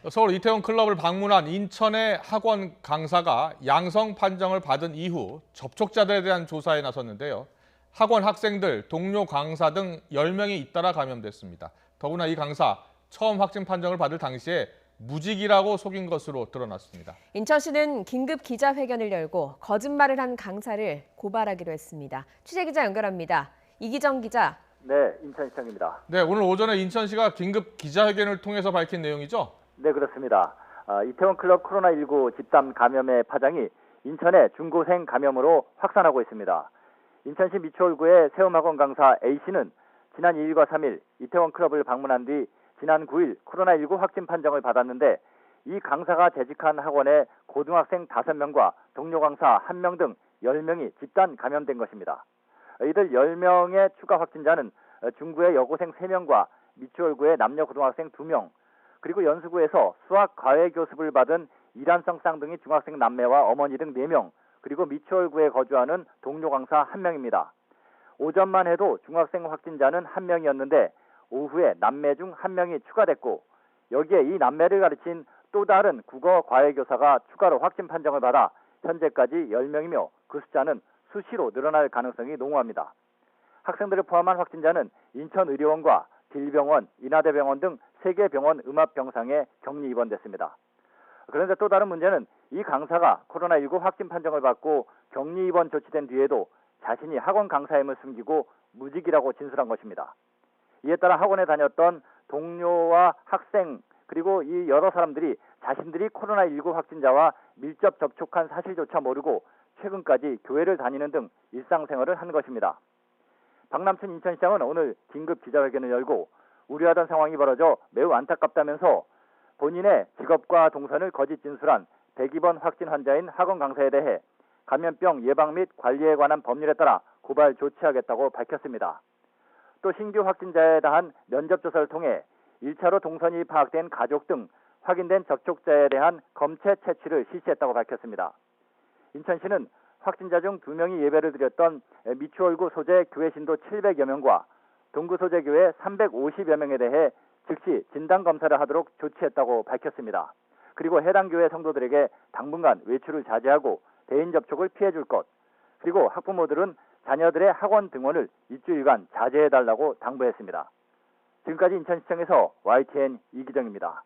서울 이태원 클럽을 방문한 인천의 학원 강사가 양성 판정을 받은 이후 접촉자들에 대한 조사에 나섰는데요. 학원 학생들, 동료 강사 등 10명이 잇따라 감염됐습니다. 더구나 이 강사 처음 확진 판정을 받을 당시에 무직이라고 속인 것으로 드러났습니다. 인천시는 긴급 기자회견을 열고 거짓말을 한 강사를 고발하기로 했습니다. 취재기자 연결합니다. 이기정 기자. 네, 인천시청입니다. 네, 오늘 오전에 인천시가 긴급 기자회견을 통해서 밝힌 내용이죠? 네, 그렇습니다. 이태원 클럽 코로나19 집단 감염의 파장이 인천의 중고생 감염으로 확산하고 있습니다. 인천시 미추홀구의 세움학원 강사 A씨는 지난 2일과 3일 이태원 클럽을 방문한 뒤 지난 9일 코로나19 확진 판정을 받았는데 이 강사가 재직한 학원에 고등학생 5명과 동료 강사 1명 등 10명이 집단 감염된 것입니다. 이들 10명의 추가 확진자는 중구의 여고생 3명과 미추홀구의 남녀 고등학생 2명, 그리고 연수구에서 수학 과외 교습을 받은 이란성 쌍둥이 중학생 남매와 어머니 등 4명, 그리고 미추홀구에 거주하는 동료 강사 1명입니다. 오전만 해도 중학생 확진자는 1명이었는데 오후에 남매 중 1명이 추가됐고, 여기에 이 남매를 가르친 또 다른 국어 과외 교사가 추가로 확진 판정을 받아 현재까지 10명이며 그 숫자는 수시로 늘어날 가능성이 농후합니다. 학생들을 포함한 확진자는 인천의료원과 길병원, 인하대병원 등 3개 병원 음압병상에 격리 입원됐습니다. 그런데 또 다른 문제는 이 강사가 코로나19 확진 판정을 받고 격리 입원 조치된 뒤에도 자신이 학원 강사임을 숨기고 무직이라고 진술한 것입니다. 이에 따라 학원에 다녔던 동료와 학생 그리고 이 여러 사람들이 자신들이 코로나19 확진자와 밀접 접촉한 사실조차 모르고 최근까지 교회를 다니는 등 일상생활을 한 것입니다. 박남춘 인천시장은 오늘 긴급 기자회견을 열고 우려하던 상황이 벌어져 매우 안타깝다면서 본인의 직업과 동선을 거짓 진술한 102번 확진 환자인 학원 강사에 대해 감염병 예방 및 관리에 관한 법률에 따라 고발 조치하겠다고 밝혔습니다. 또 신규 확진자에 대한 면접조사를 통해 1차로 동선이 파악된 가족 등 확인된 접촉자에 대한 검체 채취를 실시했다고 밝혔습니다. 인천시는 확진자 중 2명이 예배를 드렸던 미추홀구 소재 교회 신도 700여 명과 동구 소재 교회 350여 명에 대해 즉시 진단검사를 하도록 조치했다고 밝혔습니다. 그리고 해당 교회 성도들에게 당분간 외출을 자제하고 대인 접촉을 피해줄 것, 그리고 학부모들은 자녀들의 학원 등원을 일주일간 자제해달라고 당부했습니다. 지금까지 인천시청에서 YTN 이기정입니다.